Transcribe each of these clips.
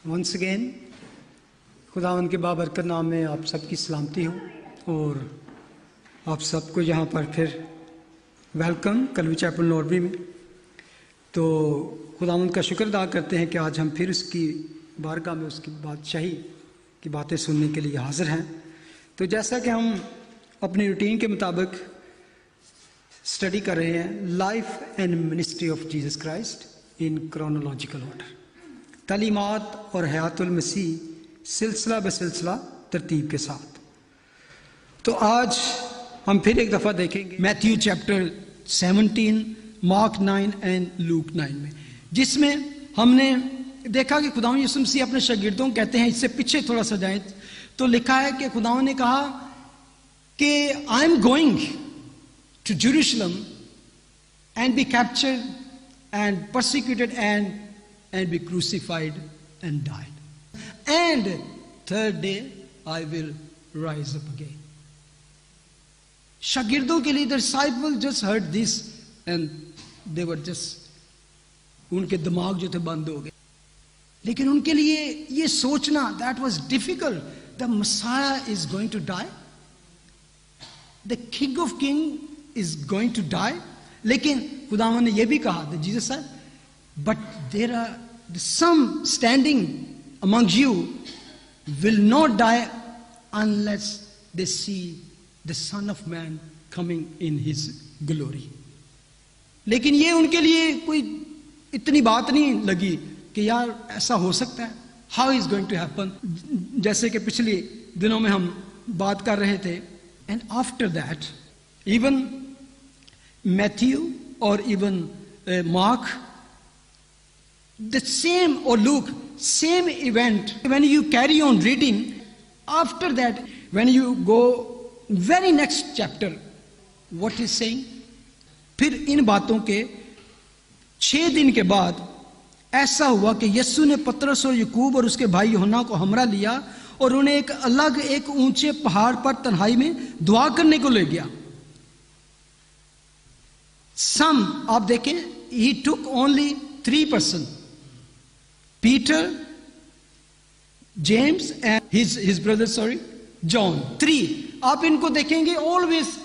Once again خداوند کے بابرکت نام میں آپ سب کی سلامتی ہو اور آپ سب کو یہاں پر پھر ویلکم کلوی چیپل نوروی میں. تو خداوند کا شکر ادا کرتے ہیں کہ آج ہم پھر اس کی بارگاہ میں اس کی بادشاہی کی باتیں سننے کے لیے حاضر ہیں. تو جیسا کہ ہم اپنی روٹین کے مطابق اسٹڈی کر رہے ہیں life and ministry of Jesus Christ in chronological order, تعلیمات اور حیات المسیح سلسلہ بسلسلہ ترتیب کے ساتھ. تو آج ہم پھر ایک دفعہ دیکھیں گے میتھیو چیپٹر 17، مارک 9 اینڈ لوک 9 میں، جس میں ہم نے دیکھا کہ خداوند یسوع مسیح اپنے شاگردوں کو کہتے ہیں، اس سے پیچھے تھوڑا سا جائیں تو لکھا ہے کہ خداوند نے کہا کہ I am going to Jerusalem and be captured and persecuted and be crucified and died and third day I will rise up again. شاگردوں کے لیے the disciples just heard this and they were just ان کے دماغ جو تھے بند ہو گئے. لیکن ان کے لیے یہ سوچنا that was difficult. The Messiah is going to die. The King of Kings is going to die. لیکن خداوند نے یہ بھی کہا that Jesus said, but there are some standing among you will not die unless they see the Son of Man coming in his glory. لیکن یہ ان کے لیے کوئی اتنی بات نہیں لگی کہ یار ایسا ہو سکتا ہے. How is going to happen؟ جیسے کہ پچھلے دنوں میں ہم بات کر رہے تھے. And after that even Matthew or even Mark, the same, or Luke, same event. When you carry on reading, after that when you go very next chapter, what is saying? پھر ان باتوں کے 6 دن کے بعد ایسا ہوا کہ یسوع نے پترس اور یعقوب اور اس کے بھائی یوحنا کو ہمراہ لیا اور انہیں ایک اونچے پہاڑ پر تنہائی میں دعا کرنے کو لے گیا. Some آپ دیکھیں he took only 3 persons, Peter, James and his brother John. 3. آپ ان کو دیکھیں گے always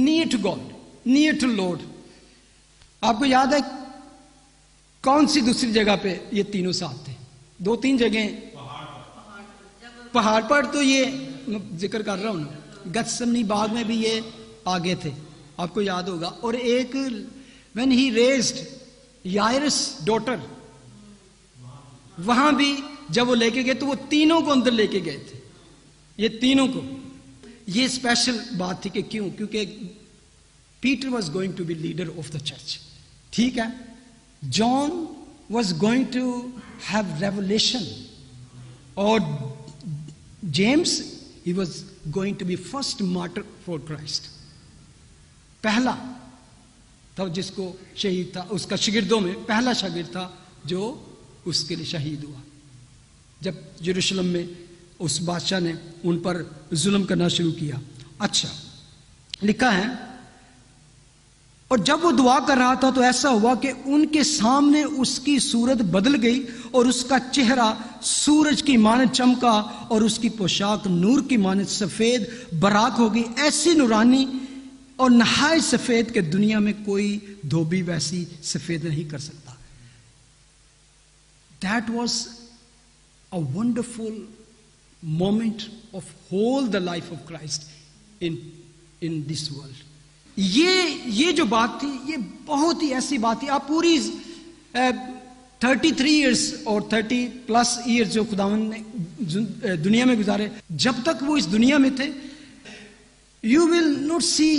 near to God, near to Lord. آپ کو یاد ہے کون سی دوسری جگہ پہ یہ تینوں ساتھ تھے؟ 2-3 جگہیں پہاڑ پر. تو یہ ذکر کر رہا ہوں نا، گتسمنی باغ میں بھی یہ آگے تھے، آپ کو یاد ہوگا. اور ایک when he raised Jairus' daughter، وہاں بھی جب وہ لے کے گئے تو وہ تینوں کو اندر لے کے گئے تھے. یہ تینوں کو یہ اسپیشل بات تھی کہ کیوں؟ کیونکہ Peter was going to be leader of the church, ٹھیک ہے. John was going to have revelation, اور James he was going to be first martyr for Christ. پہلا تھا جس کو شہید تھا، اس کا شاگردوں میں پہلا شاگرد تھا جو اس کے لیے شہید ہوا جب یروشلم میں اس بادشاہ نے ان پر ظلم کرنا شروع کیا. اچھا لکھا ہے، اور جب وہ دعا کر رہا تھا تو ایسا ہوا کہ ان کے سامنے اس کی صورت بدل گئی اور اس کا چہرہ سورج کی مانند چمکا اور اس کی پوشاک نور کی مانند سفید براق ہو گئی، ایسی نورانی اور نہایت سفید کہ دنیا میں کوئی دھوبی ویسی سفید نہیں کر سکتا. That was a wonderful moment of whole the life of Christ in this world. یہ جو بات تھی یہ بہت ہی ایسی بات تھی. آپ پوری 33 ایئرس اور 30+ ایئرس جو خداوند نے دنیا میں گزارے، جب تک وہ اس دنیا میں تھے، you will not see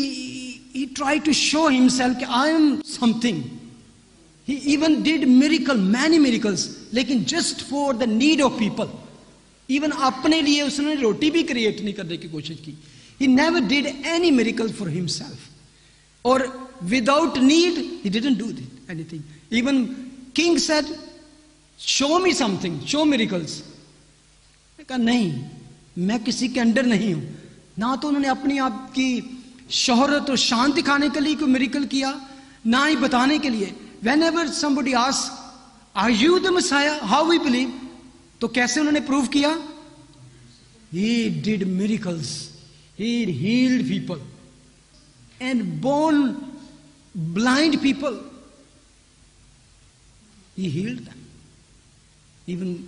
he tried to show himself کہ I am something. He even did many miracles, لیکن just for the need of people. Even اپنے لیے اس نے روٹی بھی کریٹ نہیں کرنے کی کوشش کی. He never did any miracle for himself. Or without need, he didn't do anything. Even king said, show me something, show miracles. میں کہا نہیں، میں کسی کے انڈر نہیں ہوں. نہ تو انہوں نے اپنی آپ کی شہرت اور شان دکھانے کے لیے کوئی میریکل کیا، نہ ہی بتانے کے لیے. Whenever somebody asks, are you the Messiah? How we believe? تو کیسے انہوں نے پروف کیا؟ He did miracles. He healed people and born blind people. He healed them. Even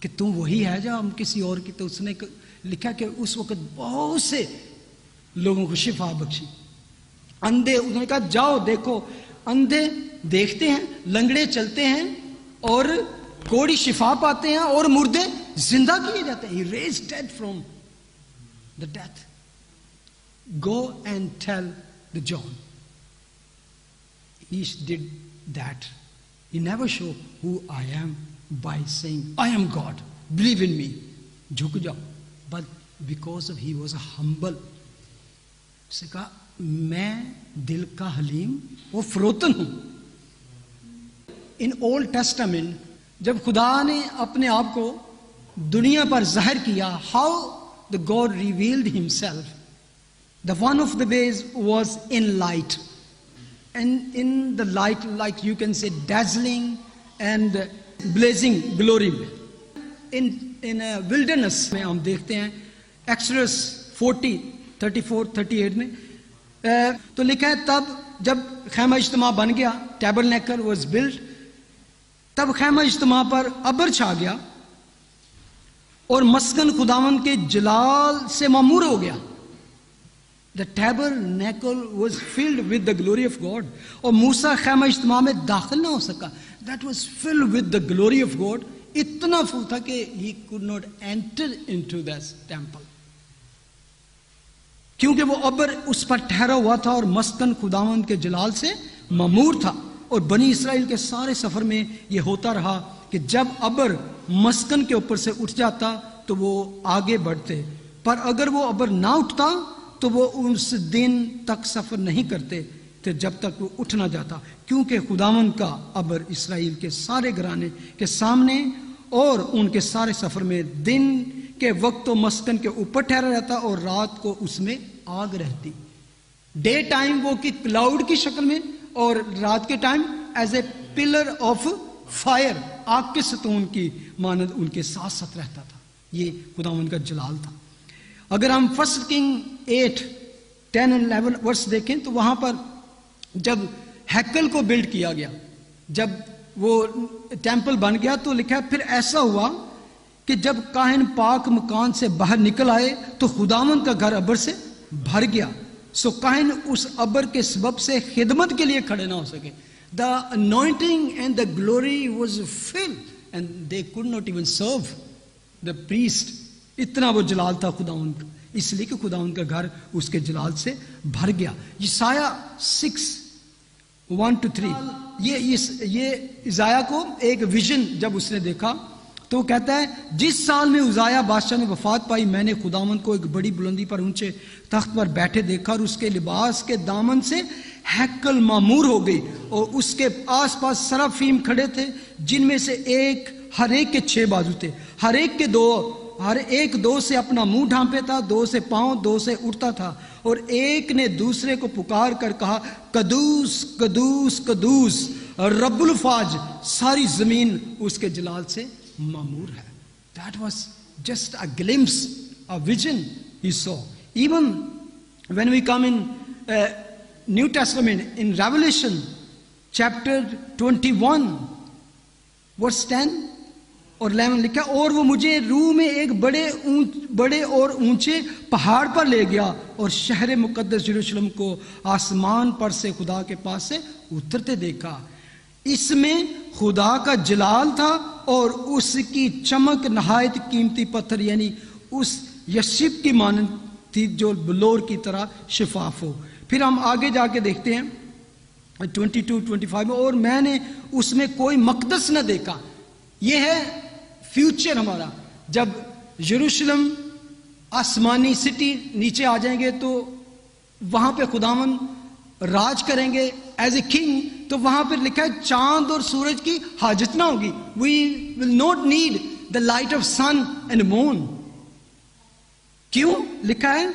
کہ تم وہی ہے جو ہم کسی اور کی, تو اس نے لکھا کہ اس وقت بہت سے لوگوں کو شفا بخشی. اندھے, انہوں نے کہا جاؤ دیکھو, اندھے دیکھتے ہیں, لنگڑے چلتے ہیں, اور کوڑی شفا پاتے ہیں, اور مردے زندہ کیے جاتے ہیں. He raised dead from the death. Go and tell the John. He did that. He never showed who I am by saying, I am God, believe in me. جھک جاؤ. But because of he was a humble, اس نے کہا میں دل کا حلیم و فروتن ہوں. In old Testament جب خدا نے اپنے آپ کو دنیا پر ظاہر کیا, how the God revealed himself, the one of the ways was in light. And in the light, like you can say, dazzling and blazing glory. In a wilderness میں ہم دیکھتے ہیں ایکسوڈس 40:34-38 میں تو لکھا ہے تب جب خیمہ اجتماع بن گیا, ٹیبرنیکل واز بلڈ, تب خیمہ اجتماع پر ابر چھا گیا اور مسکن خداوند کے جلال سے معمور ہو گیا. The tabernacle was filled with the glory of God. اور موسیٰ خیمہ اجتماع میں داخل نہ ہو سکا. That was filled with the glory of God. اتنا فل تھا کہ he could not enter into that temple. کیونکہ وہ ابر اس پر ٹھہرا ہوا تھا اور مسکن خداوند کے جلال سے معمور تھا. اور بنی اسرائیل کے سارے سفر میں یہ ہوتا رہا کہ جب ابر مسکن کے اوپر سے اٹھ جاتا تو وہ آگے بڑھتے, پر اگر وہ ابر نہ اٹھتا تو وہ اس دن تک سفر نہیں کرتے تھے جب تک وہ اٹھ نہ جاتا, کیونکہ خداوند کا ابر اسرائیل کے سارے گھرانے کے سامنے اور ان کے سارے سفر میں دن کے وقت تو مسکن کے اوپر ٹھہرا رہتا اور رات کو اس میں آگ رہتی. ڈے ٹائم وہ کی کلاؤڈ کی شکل میں, اور رات کے time as a pillar of fire, آگ کے ستون کی مانند ان کے ساتھ ساتھ رہتا تھا. یہ خداوند کا جلال تھا. اگر ہم 1 کنگ 8:10-11 ورس دیکھیں تو وہاں پر جب ہیکل کو بلڈ کیا گیا, جب وہ ٹیمپل بن گیا, تو لکھا پھر ایسا ہوا کہ جب کاہن پاک مکان سے باہر نکل آئے تو خداوند کا گھر ابر سے بھر گیا. سو کاہن اس ابر کے سبب سے خدمت کے لیے کھڑے نہ ہو سکے. The anointing and the glory was filled and they could not even serve the priest. اتنا وہ جلال تھا خداوند کا, اس لیے کہ خداوند کا گھر اس کے جلال سے بھر گیا. یسایہ 6:1-3, یہ عزایہ کو ایک ویژن جب اس نے دیکھا تو وہ کہتا ہے, جس سال میں عزایہ بادشاہ نے وفات پائی میں نے خداوند کو ایک بڑی بلندی پر اونچے تخت پر بیٹھے دیکھا, اور اس کے لباس کے دامن سے ہیکل معمور ہو گئی, اور اس کے آس پاس سرافیم کھڑے تھے جن میں سے ہر ایک کے 6 بازو تھے, ہر ایک دو سے اپنا منہ ڈھانپے تھا, 2 سے پاؤں, 2 سے اٹھتا تھا, اور ایک نے دوسرے کو پکار کر کہا, قدوس قدوس قدوس رب الفاج, ساری زمین اس کے جلال سے معمور ہے. That was just a glimpse, a vision he saw. Even when we come in New Testament, in Revelation chapter 21 verse 10 اور 11 لکھا, اور وہ مجھے روح میں ایک بڑے اور اونچے پہاڑ پر لے گیا اور شہر مقدس یروشلم کو آسمان پر سے خدا کے پاس سے اترتے دیکھا. اس میں خدا کا جلال تھا اور اس کی چمک نہایت قیمتی پتھر یعنی اس یشب کی مانند تھی جو بلور کی طرح شفاف ہو. پھر ہم آگے جا کے دیکھتے ہیں 22-25 میں, اور میں نے اس میں کوئی مقدس نہ دیکھا. یہ ہے فیوچر ہمارا, جب یروشلم آسمانی سٹی نیچے آ جائیں گے تو وہاں پہ خداوند راج کریں گے ایز اے کنگ, تو وہاں پہ لکھا ہے چاند اور سورج کی حاجت نہ ہوگی. We will not need the light of sun and moon. کیوں لکھا ہے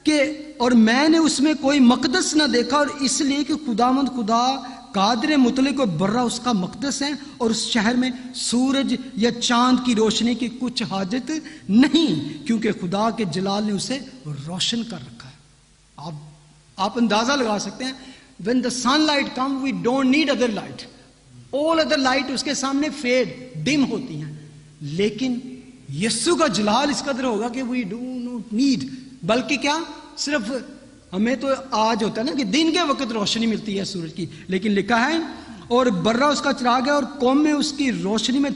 کہ اور میں نے اس میں کوئی مقدس نہ دیکھا, اور اس لیے کہ خداوند خدا قادر مطلق و برہ اس کا مقدس ہے، اور اس شہر میں سورج یا چاند کی روشنی کی کچھ حاجت نہیں، کیونکہ خدا کے جلال نے اسے روشن کر رکھا ہے۔ آپ اندازہ لگا سکتے ہیں، when the sunlight comes we don't need other light, all other light اس کے سامنے فیڈ ڈم ہوتی ہیں، لیکن یسوع کا جلال اس قدر ہوگا کہ we do not need، بلکہ کیا، صرف ہمیں تو آج ہوتا ہے نا کہ دن کے وقت روشنی ملتی ہے سورج کی، لیکن لکھا ہے اور برہ اس کا چراغ ہے اور قومیں اس کی روشنی میں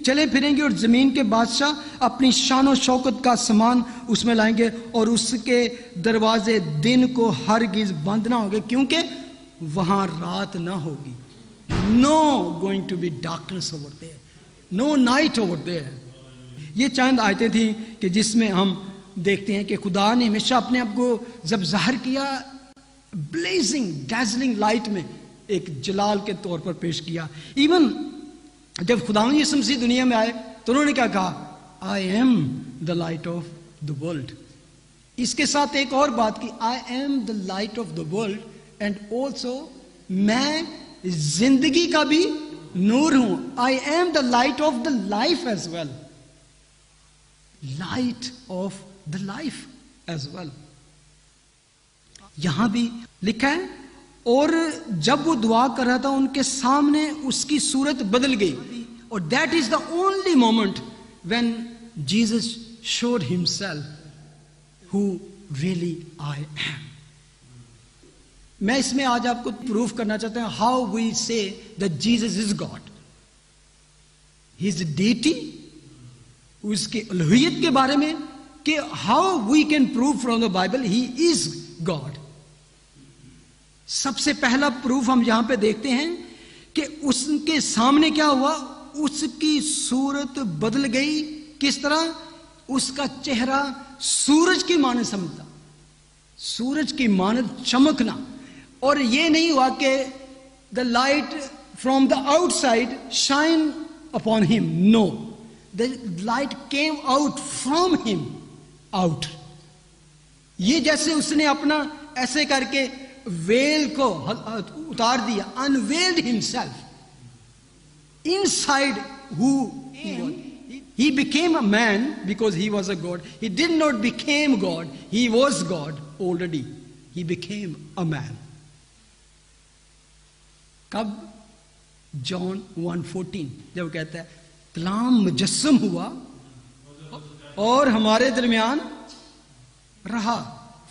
چلے پھریں گی، اور زمین کے بادشاہ اپنی شان و شوکت کا سامان اس میں لائیں گے، اور اس کے دروازے دن کو ہرگز بند نہ ہوں گے، کیونکہ وہاں رات نہ ہوگی۔ No going to be darkness over there, no night over there. یہ چند آیتیں تھیں کہ جس میں ہم دیکھتے ہیں کہ خدا نے ہمیشہ اپنے آپ کو جب ظاہر کیا بلیزنگ ڈیزلنگ لائٹ میں ایک جلال کے طور پر پیش کیا۔ ایون جب خداوند یسوع مسیح دنیا میں آئے تو انہوں نے کیا کہا، I am the light of the world. اس کے ساتھ ایک اور بات کی، I am the light of the world and also میں زندگی کا بھی نور ہوں، I am the light of the life as well, light of the life as well. یہاں بھی لکھا ہے اور جب وہ دعا کر رہا تھا ان کے سامنے اس کی صورت بدل گئی، اور that is the only moment when Jesus should himself who really I am. میں اس میں آج آپ کو پروف کرنا چاہتا ہوں how we say that Jesus is God, he is deity, اس کی الوہیت کے بارے میں کہ how we can prove from the Bible he is God. سب سے پہلا پروف ہم یہاں پہ دیکھتے ہیں کہ اس کے سامنے کیا ہوا، اس کی صورت بدل گئی۔ کس طرح؟ اس کا چہرہ سورج کی مانند سمجھتا، سورج کی مانند چمکنا، اور یہ نہیں ہوا کہ the light from the outside shine upon ہم، no, the light came out from him out۔ یہ جیسے اس نے اپنا ایسے کر کے ویل کو اتار دیا، unveiled himself inside who he was۔ He became a man because he was a God. He did not became God, he was God already. He became a man۔ کب؟ جان 1:14 جب کہتا ہے کلام مجسم ہوا اور ہمارے درمیان رہا،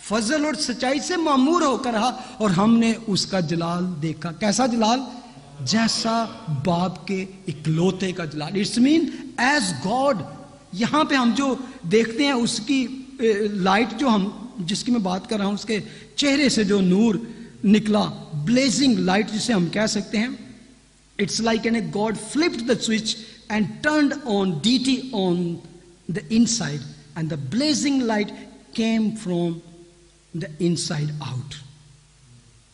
فضل اور سچائی سے معمور ہو کر رہا، اور ہم نے اس کا جلال دیکھا۔ کیسا جلال؟ جیسا باپ کے اکلوتے کا جلال۔ It's man as God. یہاں پہ ہم جو دیکھتے ہیں اس کی لائٹ جو ہم جس کی میں بات کر رہا ہوں، اس کے چہرے سے جو نور نکلا، بلیزنگ لائٹ جسے ہم کہہ سکتے ہیں، it's like an a God flipped the switch and turned on deity on the inside, and the blazing light came from the inside out۔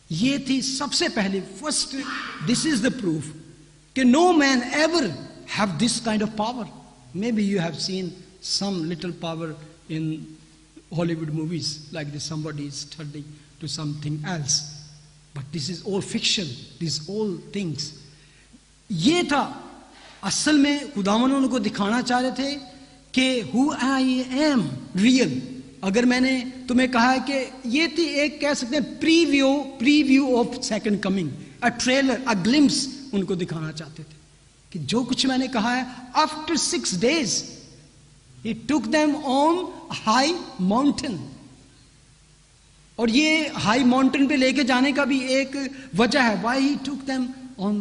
یہ تھی سب سے پہلے first، this is the proof کہ no man ever have this kind of power۔ Maybe you have seen some little power in Hollywood movies like this, somebody is turning to something else, but this is all fiction, these all things۔ یہ تھا اصل میں خداوند ان کو دکھانا چاہ رہے تھے کہ who I am real۔ اگر میں نے تمہیں کہا ہے کہ یہ تھی ایک کہہ سکتے ہیں preview of second coming, a trailer, a glimpse, ان کو دکھانا چاہتے تھے کہ جو کچھ میں نے کہا ہے after 6 days he took them on a high mountain۔ اور یہ ہائی ماؤنٹین پہ لے کے جانے کا بھی ایک وجہ ہے، why he took them on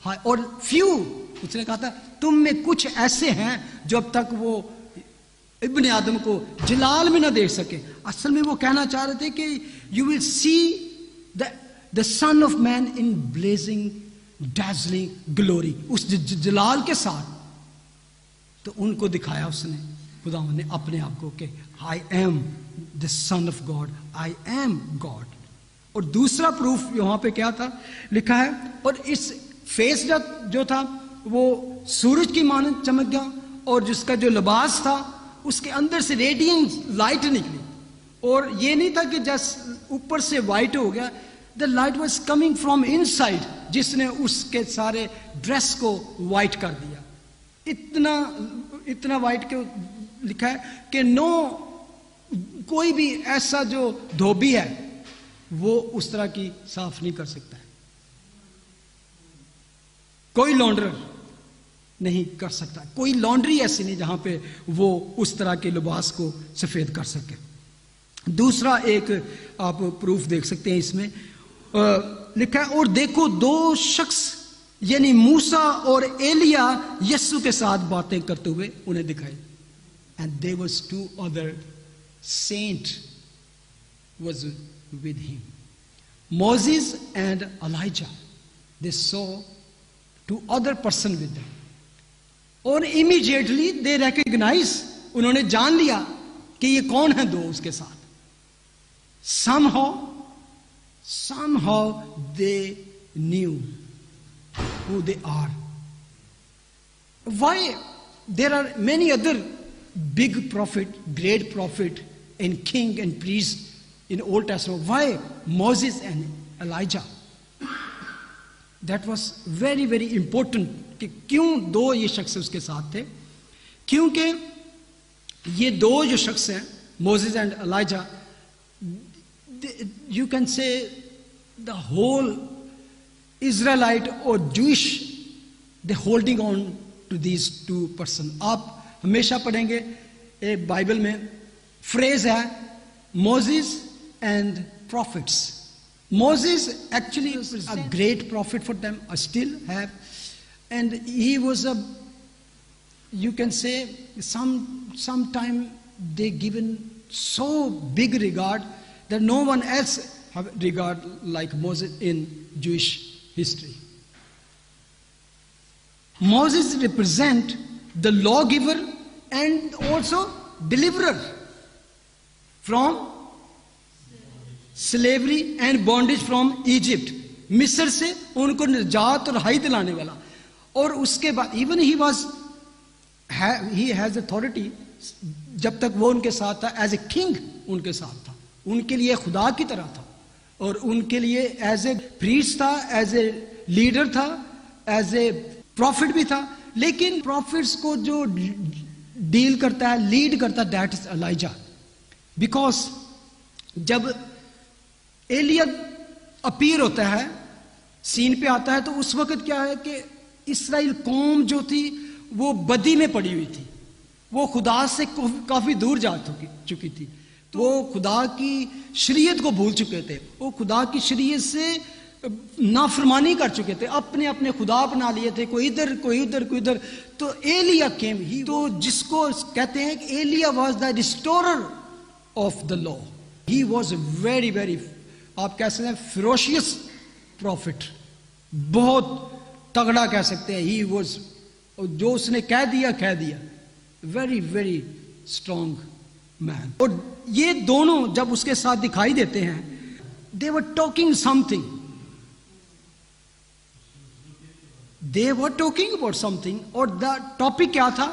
high۔ اور few، اس نے کہا تھا تم میں کچھ ایسے ہیں جو اب تک وہ ابن آدم کو جلال میں نہ دیکھ سکے۔ اصل میں وہ کہنا چاہ رہے تھے کہ you will see the son of man in blazing dazzling glory, اس جلال کے ساتھ۔ تو ان کو دکھایا اس نے، خداوند نے اپنے آپ کو کہ I am the son of God, I am God. اور دوسرا پروف یہاں پہ کیا تھا لکھا ہے، اور اس فیس جو تھا وہ سورج کی مانند چمک گیا، اور جس کا جو لباس تھا اس کے اندر سے ریڈینٹ لائٹ نکلی، اور یہ نہیں تھا کہ جس اوپر سے وائٹ ہو گیا، the light was coming from in side, جس نے اس کے سارے ڈریس کو وائٹ کر دیا. اتنا وائٹ کے لکھا ہے کہ کوئی بھی ایسا جو دھوبی ہے وہ اس طرح کی صاف نہیں کر سکتا ہے. کوئی لانڈرر نہیں کر سکتا, کوئی لانڈری ایسی نہیں جہاں پہ وہ اس طرح کے لباس کو سفید کر سکے. دوسرا ایک آپ پروف دیکھ سکتے ہیں اس میں لکھا ہے, اور دیکھو دو شخص یعنی موسیٰ اور ایلیا یسوع کے ساتھ باتیں کرتے ہوئے انہیں دکھائے. And there was 2 other saints was with him. Moses and Elijah. They saw 2 other person with them. اور immediately they recognize, انہوں نے جان لیا کہ یہ کون ہیں دو اس کے ساتھ. Somehow they knew who they are. Why? There are many other big prophet, great prophet, and king and priest in Old Testament. Why Moses and Elijah? That was very, very important. کہ کیوں دو یہ شخص اس کے ساتھ تھے؟ کیونکہ یہ دو جو شخص ہیں Moses and Elijah, you can say the whole Israelite or Jewish, they holding on to these 2 person. آپ ہمیشہ پڑھیں گے ایک بائبل میں فریز ہے Moses and prophets. Moses actually was a great prophet for them, I still have, and he was you can say sometime they given so big regard that no one else have regard like Moses in Jewish history. Moses represent the lawgiver and also deliverer from slavery and bondage from Egypt. مصر سے ان کو نجات اور رہائی دلانے والا. اور اس کے بعد even he has authority, جب تک وہ ان کے ساتھ تھا as a king ان کے ساتھ تھا, ان کے لیے خدا کی طرح تھا, اور ان کے لیے as a priest تھا, as a leader تھا, as a prophet بھی تھا. لیکن prophets کو جو ڈیل کرتا ہے, لیڈ کرتا ہے, that is Elijah. Because جب ایلیا اپیئر ہوتا ہے, سین پہ آتا ہے, تو اس وقت کیا ہے کہ اسرائیل قوم جو تھی وہ بدی میں پڑی ہوئی تھی, وہ خدا سے کافی دور جا چکی تھی, تو وہ خدا کی شریعت کو بھول چکے تھے, وہ خدا کی شریعت سے نافرمانی کر چکے تھے, اپنے اپنے خدا بنا لیے تھے, کوئی ادھر کوئی ادھر کوئی ادھر. تو ایلیا کیم, تو جس کو کہتے ہیں کہ Elijah was the restorer of the law. He was very very, آپ کہہ سکتے ہیں فیروشیس پروفٹ, بہت تگڑا کہہ سکتے ہیں. ہی واز, جو اس نے کہہ دیا, ویری ویری اسٹرانگ مین. اور یہ دونوں جب اس کے ساتھ دکھائی دیتے ہیں, they were talking something. They were talking about something, اور the topic کیا تھا؟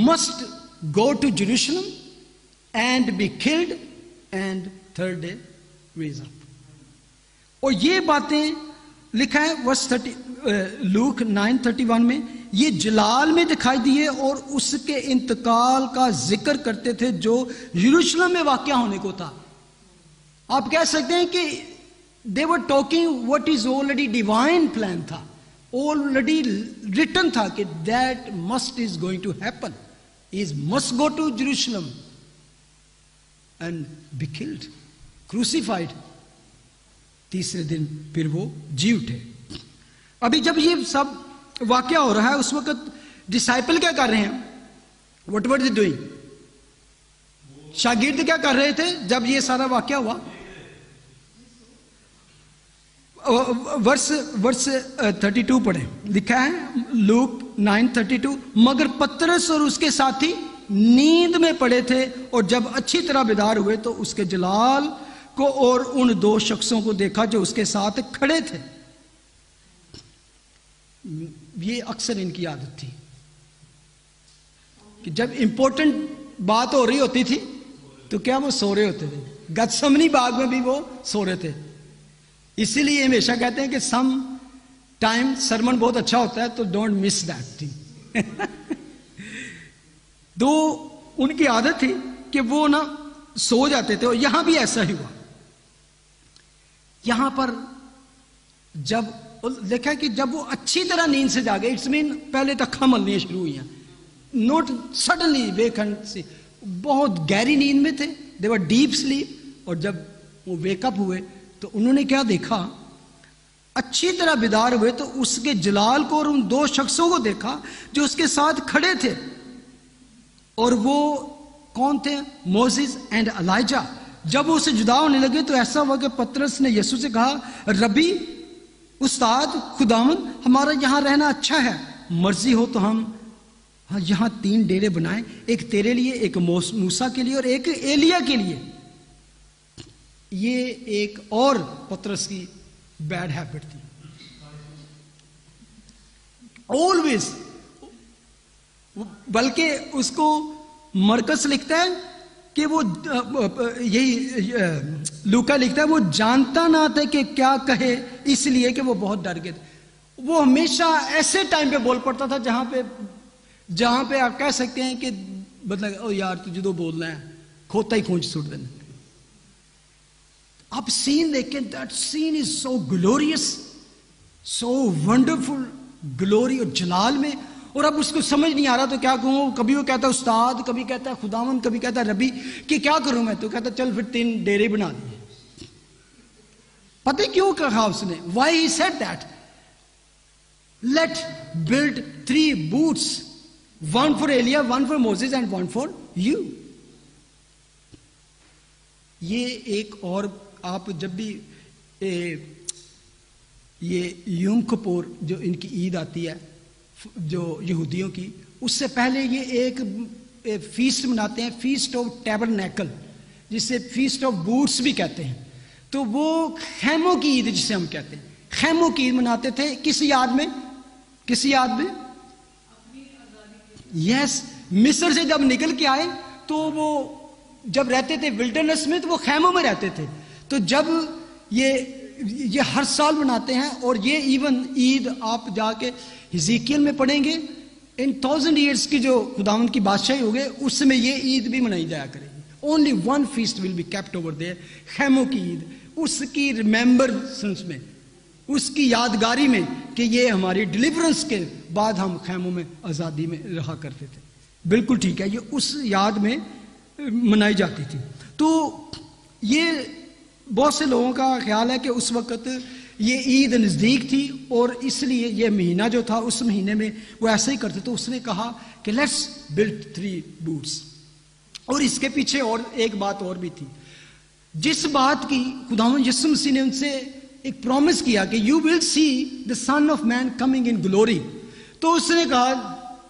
Must go to Jerusalem and be killed and third day raise up. اور یہ باتیں لکھا ہے verse 30 لوک 9:31 میں, یہ جلال میں دکھائی دیے اور اس کے انتقال کا ذکر کرتے تھے جو یروشلم میں واقع ہونے کو تھا. آپ کہہ سکتے ہیں کہ they were talking what is already divine plan تھا, already written تھا کہ that must is going to happen, is must go to Jerusalem and be killed, crucified. تیسرے دن پھر وہ جی اٹھے. ابھی جب یہ سب واقعہ ہو رہا ہے اس وقت ڈسائپل کیا کر رہے ہیں؟ what were they doing? شاگرد کیا کر رہے تھے جب یہ سارا واقعہ ہوا؟ ورس 32 پڑھیں, لکھا ہے لوک 9:32, مگر پترس اور اس کے ساتھی نیند میں پڑے تھے, اور جب اچھی طرح بیدار ہوئے تو اس کے جلال کو اور ان 2 شخصوں کو دیکھا جو اس کے ساتھ کھڑے تھے. یہ اکثر ان کی عادت تھی کہ جب امپورٹنٹ بات ہو رہی ہوتی تھی تو کیا وہ سو رہے ہوتے تھے. گتسمنی باغ میں بھی وہ سو رہے تھے. اسی لیے ہمیشہ کہتے ہیں کہ سم ٹائم سرمن بہت اچھا ہوتا ہے تو ڈونٹ مس دیٹ تھنگ. تو ان کی عادت تھی کہ وہ نا سو جاتے تھے, اور یہاں بھی ایسا ہی ہوا. یہاں پر جب دیکھا کہ جب وہ اچھی طرح نیند سے جاگے, اٹس مین پہلے تک اکھاں ملنی شروع ہوئی ہیں, نوٹ سڈنلی ویکنٹ سے, بہت گہری نیند میں تھے, دے ور ڈیپ سلیپ. اور جب وہ ویک اپ ہوئے تو انہوں نے کیا دیکھا, اچھی طرح بیدار ہوئے تو اس کے جلال کو اور ان دو شخصوں کو دیکھا جو اس کے ساتھ کھڑے تھے. اور وہ کون تھے؟ موسیس اینڈ الائجہ. جب وہ اسے جدا ہونے لگے تو ایسا ہوا کہ پترس نے یسوع سے کہا, ربی, استاد, خداوند, ہمارا یہاں رہنا اچھا ہے, مرضی ہو تو ہم یہاں 3 ڈیرے بنائیں, ایک تیرے لیے, ایک موسیٰ کے لیے اور ایک ایلیا کے لیے. یہ ایک اور پترس کی بیڈ ہیبٹ تھی. آلویز, بلکہ اس کو مرکز لکھتا ہے کہ وہ یہی لوکا لکھتا ہے, وہ جانتا نہ تھا کہ کیا کہے اس لیے کہ وہ بہت ڈر گئے تھے. وہ ہمیشہ ایسے ٹائم پہ بول پڑتا تھا جہاں پہ آپ کہہ سکتے ہیں کہ مطلب او یار تجھے تو بولنا ہے, کھوتا ہی کھونچ سٹ دینا. آپ سین دیکھیں, that scene is so glorious, so wonderful, glory اور جلال میں. اور اب اس کو سمجھ نہیں آ رہا تو کیا کہوں, کبھی وہ کہتا ہے استاد, کبھی کہتا ہے خداوند, کبھی کہتا ہے ربی, کہ کیا کروں میں. تو کہتا چل پھر 3 ڈیرے بنا دیے. پتہ کیوں کہا اس نے, why he said that, let build 3 booths, 1 for Elijah, 1 for Moses and 1 for you. یہ ایک اور, آپ جب بھی یہ یوم کپور جو ان کی عید آتی ہے جو یہودیوں کی, اس سے پہلے یہ ایک فیسٹ مناتے ہیں, فیسٹ آف ٹیبرنیکل, جسے فیسٹ آف بوٹس بھی کہتے ہیں. تو وہ خیموں کی عید جسے ہم کہتے ہیں, خیموں کی عید مناتے تھے. کس یاد میں, کس یاد میں؟ یس, مصر سے جب نکل کے آئے تو وہ جب رہتے تھے ولڈرنس میں تو وہ خیموں میں رہتے تھے. تو جب یہ ہر سال مناتے ہیں, اور یہ ایون عید آپ جا کے حزیکیل میں پڑھیں گے, ان 1000 ایئرس کی جو خداوند کی بادشاہی ہو گئے اس میں یہ عید بھی منائی جایا کرے گی. Only 1 feast will be kept over there, خیموں کی عید. اس کی ریمبرنس میں, اس کی یادگاری میں کہ یہ ہماری ڈیلیورنس کے بعد ہم خیموں میں آزادی میں رہا کرتے تھے. بالکل ٹھیک ہے, یہ اس یاد میں منائی جاتی تھی. تو یہ بہت سے لوگوں کا خیال ہے کہ اس وقت یہ عید نزدیک تھی اور اس لیے یہ مہینہ جو تھا اس مہینے میں وہ ایسا ہی کرتے. تو اس نے کہا کہ لیٹس بلڈ 3 booths. اور اس کے پیچھے اور ایک بات اور بھی تھی, جس بات کی خداوند یسوع مسیح نے ان سے ایک پرومس کیا کہ you will see the son of man coming in glory. تو اس نے کہا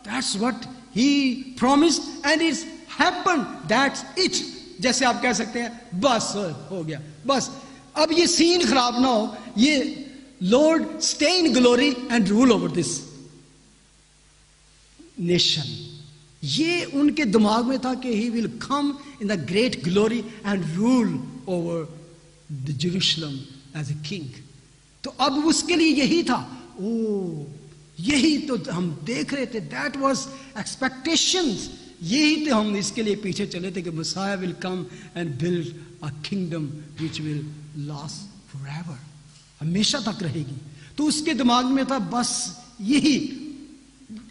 that's what he promised and it's happened, that's it. جیسے آپ کہہ سکتے ہیں بس ہو گیا, بس اب یہ سین خراب نہ ہو, یہ Lord stay in glory and rule over this nation. یہ ان کے دماغ میں تھا کہ he will come in the great glory and rule over the Jerusalem as a king. تو اب اس کے لیے یہی تھا, یہی تو ہم دیکھ رہے تھے, دیٹ واز ایکسپیکٹیشنز, یہی تو ہم اس کے لیے پیچھے چلے تھے کہ مسیح will come and build a kingdom which will last forever, ہمیشہ تک رہے گی. تو اس کے دماغ میں تھا بس یہی,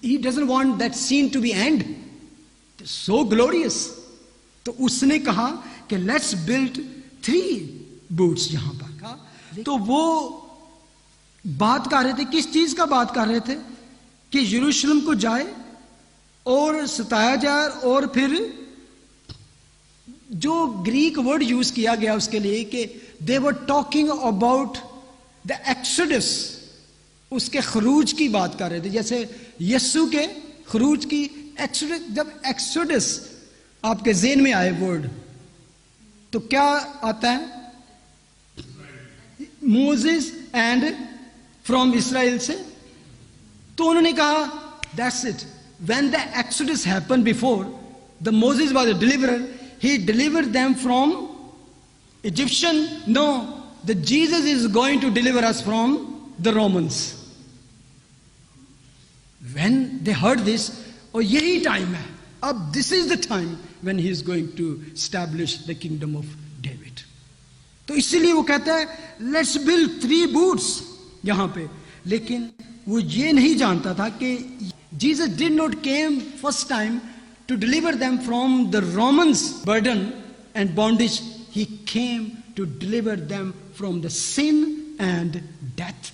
he doesn't want that scene to be end, so glorious. تو اس نے کہا کہ let's build 3 booths. یہاں پر کہا تو وہ بات کر رہے تھے, کس چیز کا بات کر رہے تھے کہ یروشلم کو جائے اور ستایا جائے. اور پھر جو گریک ورڈ یوز کیا گیا اس کے لیے کہ they were talking about the exodus, اس کے خروج کی بات کر رہے تھے. جیسے یسوع کے خروج کی ایکسوڈس, جب ایکسوڈس آپ کے ذہن میں آئے ورڈ تو کیا آتا ہے؟ موزیس اینڈ فرام اسرائیل سے. تو انہوں نے کہا that's it, when the exodus happened before, the Moses was a deliverer, he delivered them from Egyptian, no, that Jesus is going to deliver us from the Romans. When they heard this, اور یہی time ہے, اب this is the time when he is going to establish the kingdom of David. تو اسی لیے وہ کہتا ہے let's build 3 booths یہاں پہ. لیکن وہ یہ نہیں جانتا تھا کہ Jesus did not came first time to deliver them from the Romans' burden and bondage. He came to deliver them from the sin and death.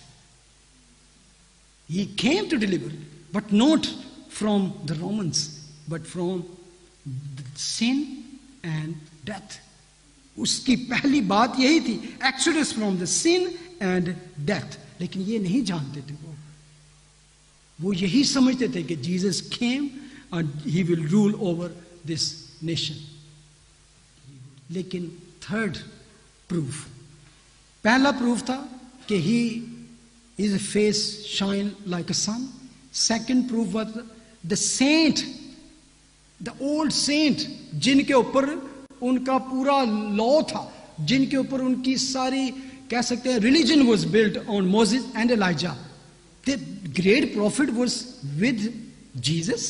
He came to deliver, but not from the Romans, but from the sin and death. اس کی پہلی بات یہی تھی, exodus from the sin and death. لیکن یہ نہیں جانتے تھے وہ یہی سمجھتے تھے کہ Jesus came and he will rule over this nation. لیکن تھرڈ پروف, پہلا پروف تھا کہ he is a face shine like a sun. Second proof was the saint, the old saint, جن کے اوپر ان کا پورا لا تھا, جن کے اوپر ان کی ساری کہہ سکتے ہیں religion was built on Moses and Elijah. The great prophet was with Jesus.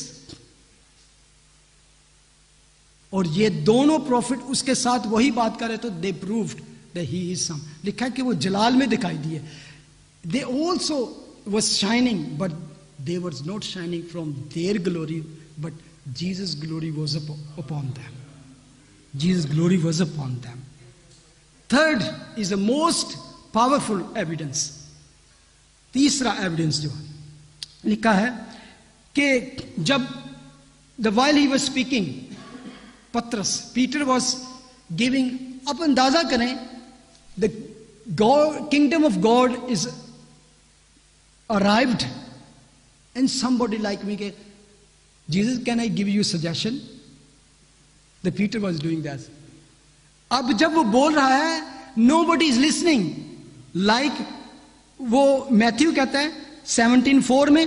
اور یہ دونوں پروفٹ اس کے ساتھ وہی بات کر رہے تو they proved that he is some. لکھا ہے کہ وہ جلال میں دکھائی دیے. They also was shining, but they was not shining from their glory, but Jesus' glory was upon them. Jesus' glory was upon them. Third is the most powerful evidence. تیسرا evidence جو ہے لکھا ہے کہ جب while he was speaking, Peter was giving, اب اندازہ کریں the kingdom of God is arrived and somebody like me کہ Jesus, can I give you a suggestion? The Peter was doing that. اب جب وہ بول رہا ہے nobody is listening, like وہ میتھیو کہتا ہے 17:4 میں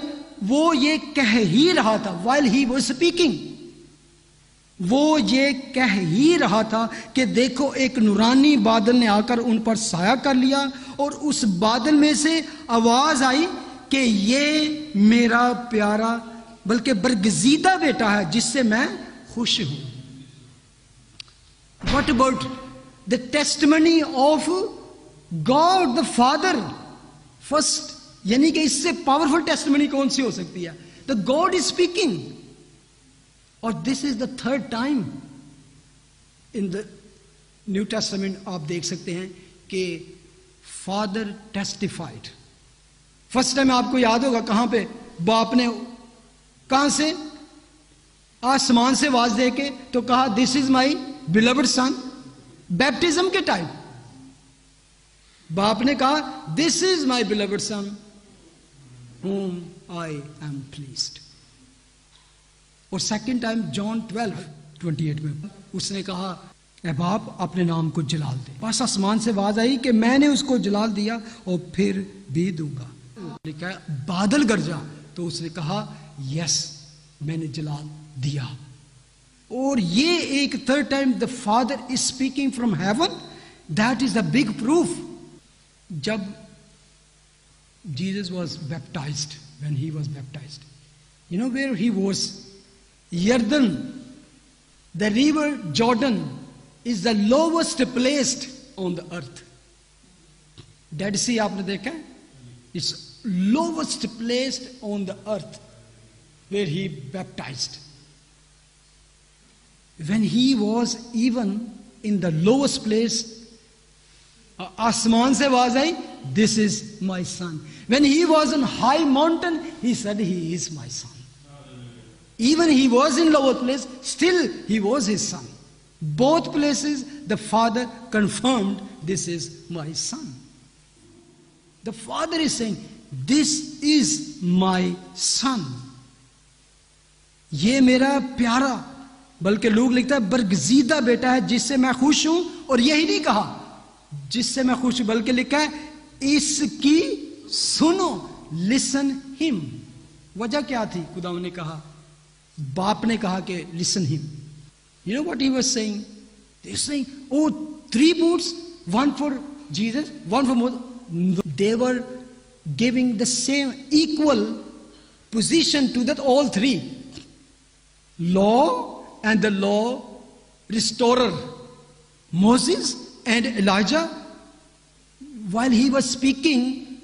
وہ یہ کہہ ہی رہا تھا while he was speaking. وہ یہ کہہ ہی رہا تھا کہ دیکھو ایک نورانی بادل نے آ کر ان پر سایہ کر لیا اور اس بادل میں سے آواز آئی کہ یہ میرا پیارا بلکہ برگزیدہ بیٹا ہے جس سے میں خوش ہوں. What about the testimony of God the Father? First, یعنی کہ اس سے پاورفل ٹیسٹمنی کون سی ہو سکتی ہے؟ The God is speaking. اور this is the third time in the new testament آپ دیکھ سکتے ہیں کہ فادر ٹیسٹیفائڈ. فرسٹ ٹائم آپ کو یاد ہوگا کہاں پہ باپ نے کہاں سے آسمان سے آواز دے کے تو کہا دس از مائی بیلوڈ سن. بیپٹزم کے ٹائم باپ نے کہا دس از مائی بیلوڈ سن whom I am pleased. اور سیکنڈ ٹائم جان 12:28 میں اس نے کہا اے باپ اپنے نام کو جلال دے. بس آسمان سے آواز آئی کہ میں نے اس کو جلال دیا اور پھر بھی دوں گا. لکھا ہے بادل گرجا تو اس نے کہا یس میں نے جلال دیا. اور یہ ایک third time the father is speaking from heaven. That is the big proof. جب Jesus was baptized, when he was baptized, you know where he was? Yarden, the river Jordan is the lowest placed on the earth. Dead Sea aapne dekha? It's lowest placed on the earth where he baptized. When he was even in the lowest place, آسمان سے آواز آئی this is my son. When he was on high mountain, he said he is my son. Even he was in lower place, still he was his son. Both places the father confirmed this is my son. The father is saying this is my son. یہ میرا پیارا بلکہ لوگ لکھتا ہے برگزیدہ بیٹا ہے جس سے میں خوش ہوں. اور یہی نہیں کہا جس سے میں خوش ہوں بلکہ لکھا ہے اس کی سنو, لسن ہم. وجہ کیا تھی؟ خدا نے کہا, باپ نے کہا کہ لسن ہم. You know what he was saying? He was saying, oh, 3 booths, one for Jesus, one for Moses. They were giving the same equal position to that all three. Law and the law restorer. Moses and Elijah, while he was speaking,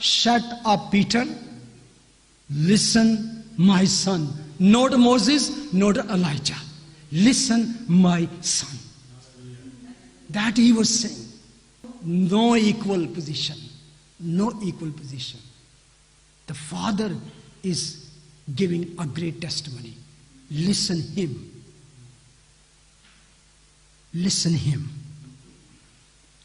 shut up Peter, listen my son, not Moses, not Elijah, listen my son. That he was saying. No equal position. No equal position. The Father is giving a great testimony. Listen him. Listen him.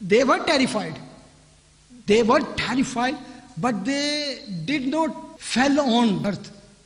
they were terrified. They were terrified, but they did not fell on earth.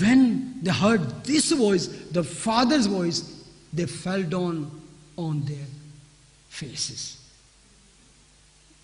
When they heard this voice, the Father's voice, they fell down on their faces.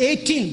18,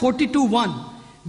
42:1,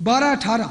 12:18,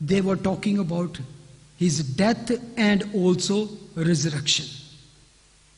They were talking about his death and also resurrection.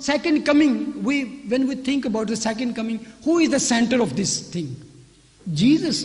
second coming, when we think about the second coming, who is the center of this thing? Jesus.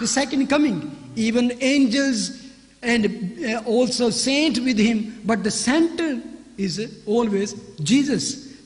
the second coming. Even angels and also saint with him, but the center is always Jesus.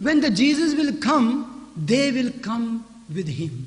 when the Jesus will come, they will come with him.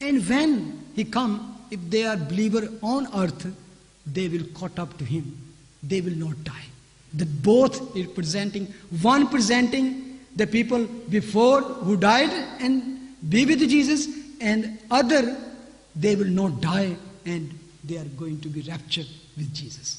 And when he come, if they are believer on earth, they will caught up to him. They will not die. The both is presenting, one presenting the people before who died and be with Jesus, and other they will not die and they are going to be raptured with Jesus.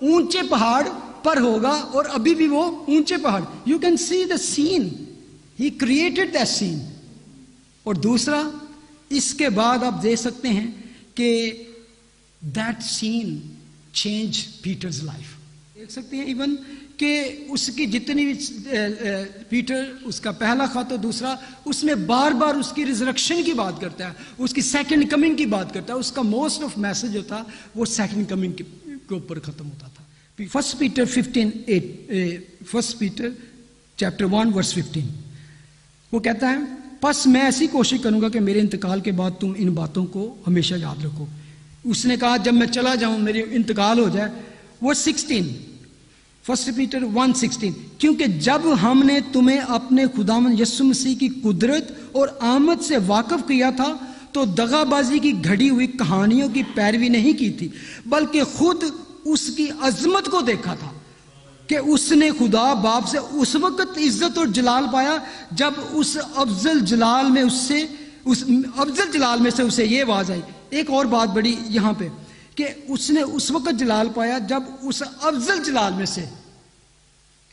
اونچے پہاڑ پر ہوگا اور ابھی بھی وہ اونچے پہاڑ. You can see the scene, he created that scene. اور دوسرا اس کے بعد آپ دیکھ سکتے ہیں کہ that scene change Peter's life. دیکھ سکتے ہیں ایون کہ اس کی جتنی پیٹر اس کا پہلا خط اور دوسرا, اس میں بار بار اس کی ریزرکشن کی بات کرتا ہے, اس کی سیکنڈ کمنگ کی بات کرتا ہے. اس کا موسٹ آف میسج جو تھا وہ سیکنڈ کمنگ کے اوپر ختم ہوتا تھا. فرسٹ پیٹر چیپٹر 1 ورس 15 وہ کہتا ہے, پس میں ایسی کوشش کروں گا کہ میرے انتقال کے بعد تم ان باتوں کو ہمیشہ یاد رکھو. اس نے کہا جب میں چلا جاؤں, میری انتقال ہو جائے. وہ 16 فرسٹ پیٹر 1:16 کیونکہ جب ہم نے تمہیں اپنے خداوند یسوع مسیح کی قدرت اور آمد سے واقف کیا تھا تو دغا بازی کی گھڑی ہوئی کہانیوں کی پیروی نہیں کی تھی, بلکہ خود اس کی عظمت کو دیکھا تھا کہ اس نے خدا باپ سے اس وقت عزت اور جلال پایا جب اس افضل جلال میں سے اسے یہ آواز آئی. ایک اور بات بڑی یہاں پہ کہ اس نے اس وقت جلال پایا جب اس افضل جلال میں سے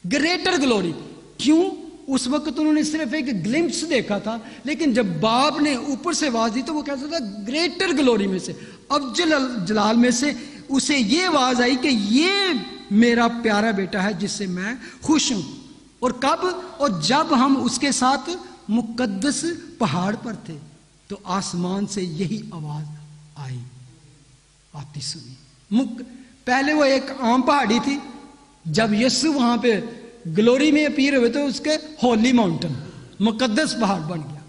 گریٹر گلوری. کیوں؟ اس وقت انہوں نے صرف ایک گلمپس دیکھا تھا, لیکن جب باپ نے اوپر سے آواز دی تو وہ کہتا تھا گریٹر گلوری میں سے, افضل جلال میں سے اسے یہ آواز آئی کہ یہ میرا پیارا بیٹا ہے جس سے میں خوش ہوں. اور کب؟ اور جب ہم اس کے ساتھ مقدس پہاڑ پر تھے تو آسمان سے یہی آواز آتی سنی. پہلے وہ ایک عام پہاڑی تھی, جب یسوع وہاں پہ گلوری میں اپیئر ہوئے تو اس کے ہولی ماؤنٹن مقدس پہاڑ بن گیا.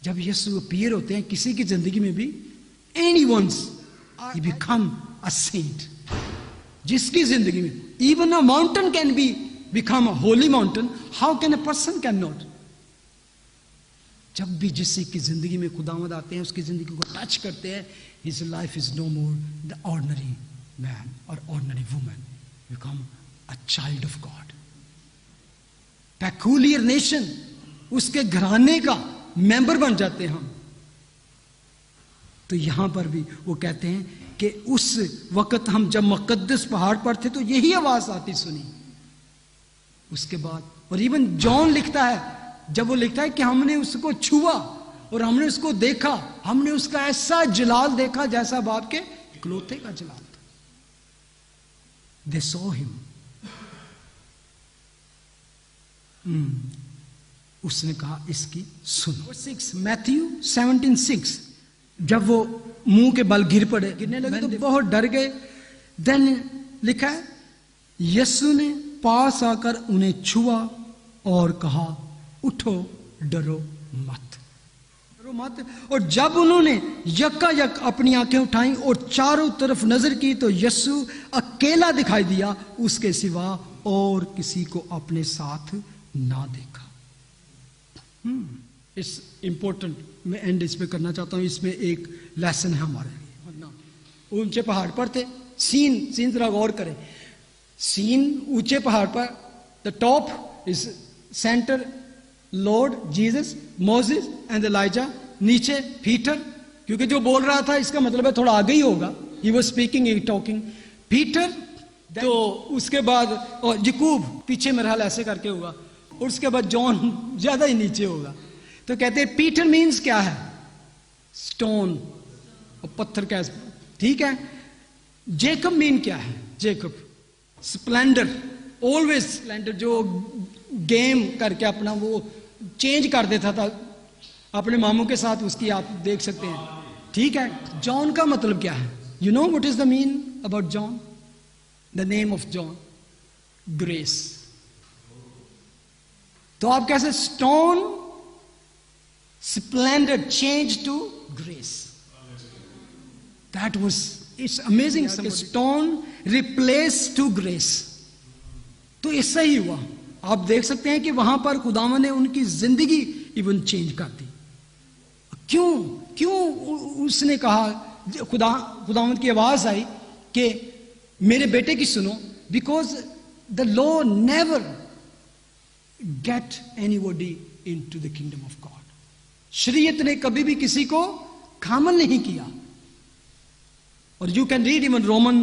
جب یسوع اپیئر ہوتے ہیں کسی کی زندگی میں بھی, anyone's he become a saint. جس کی زندگی میں even a mountain can be become a holy mountain, how can a person can not. جب بھی جس کی زندگی میں خداوند آتے ہیں, اس کی زندگی کو ٹچ کرتے ہیں, his life is no more the ordinary man or ordinary woman. Become a child of God. Peculiar nation, اس کے گھرانے کا ممبر بن جاتے ہیں ہم. تو یہاں پر بھی وہ کہتے ہیں کہ اس وقت ہم جب مقدس پہاڑ پر تھے تو یہی آواز آتی سنی. اس کے بعد اور ایون جان لکھتا ہے, جب وہ لکھتا ہے کہ ہم نے اس کو چھوا اور ہم نے اس کو دیکھا, ہم نے اس کا ایسا جلال دیکھا جیسا باپ کے اکلوتے کا جلال تھا. They saw him. اس نے کہا اس کی سنو. 6 میتھیو 17:6 جب وہ منہ کے بل گر پڑے, گرنے لگے تو بہت ڈر گئے. دین لکھا ہے یسوع نے پاس آ کر انہیں چھوا اور کہا اٹھو ڈرو مت. اور جب انہوں نے یکا یک اپنی آنکھیں اٹھائیں اور چاروں طرف نظر کی تو یسوع اکیلا دکھائی دیا, اس کے سوا اور کسی کو اپنے ساتھ نہ دیکھا. اس امپورٹنٹ میں اینڈ اس پہ کرنا چاہتا ہوں. اس میں ایک لیسن ہے ہمارے لیے. اونچے پہاڑ پر تھے, سین ذرا غور کریں. سین اونچے پہاڑ پر, the top is centre Lord Jesus, Moses and Elijah. نیچے پیٹر, کیونکہ جو بول رہا تھا اس کا مطلب ہے تھوڑا آگے ہی ہوگا. He was speaking and talking. Peter, تو اس کے بعد یعقوب پیچھے میرا حال ایسے کر کے ہوگا, اور اس کے بعد جان زیادہ ہی نیچے ہوگا. تو کہتے ہیں پیٹر مینز کیا ہے؟ سٹون, اور پتھر کا, ٹھیک ہے. جیکب مین کیا ہے؟ جیکب سپلینڈر, آلویز سپلینڈر, جو گیم کر کے اپنا وہ چینج کر دیتا تھا اپنے ماموں کے ساتھ, اس کی آپ دیکھ سکتے ہیں, ٹھیک ہے. جان کا مطلب کیا ہے؟ You know what is the mean about John? The name of John grace. تو آپ کیسے stone splendour change to grace. That was it's amazing. Stone replace to grace. تو اس سے ہی ہوا. آپ دیکھ سکتے ہیں کہ وہاں پر خداوند نے ان کی زندگی ایون چینج کر دی. کیوں اس نے کہا, خداوند کی آواز آئی کہ میرے بیٹے کی سنو, because the law never get anybody into the kingdom of God. شریعت نے کبھی بھی کسی کو حامل نہیں کیا. اور you can read even Roman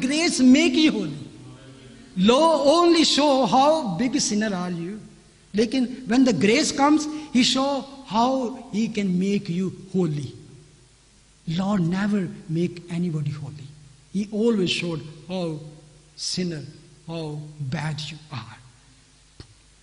grace make you holy. Law only show how big a sinner are you. Lekin when the grace comes, he show how he can make you holy. Law never make anybody holy. He always showed how sinner, how bad you are.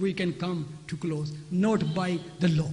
we can come to close, not by the law.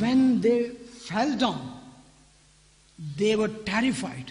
When they fell down, they were terrified.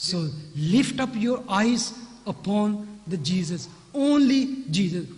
So lift up your eyes upon the Jesus, only Jesus.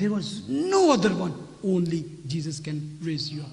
there was no other one, only Jesus can raise you up.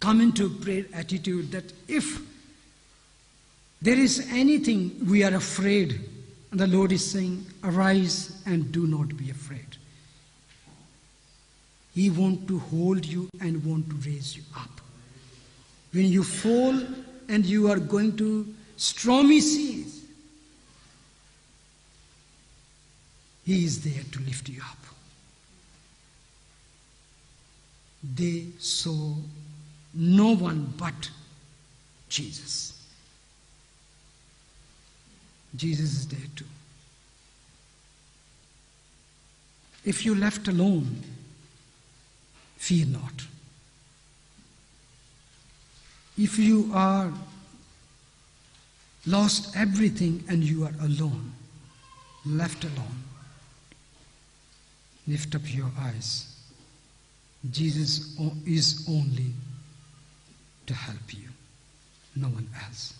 Come into prayer attitude that if there is anything we are afraid, the Lord is saying, arise and do not be afraid. He wants to hold you and want to raise you up. When you fall and you are going to stormy seas, He is there to lift you up. They saw no one but Jesus. Jesus is there too. If you're left alone, fear not. If you are lost everything and you are alone, left alone, lift up your eyes. Jesus is only to help you, no one else.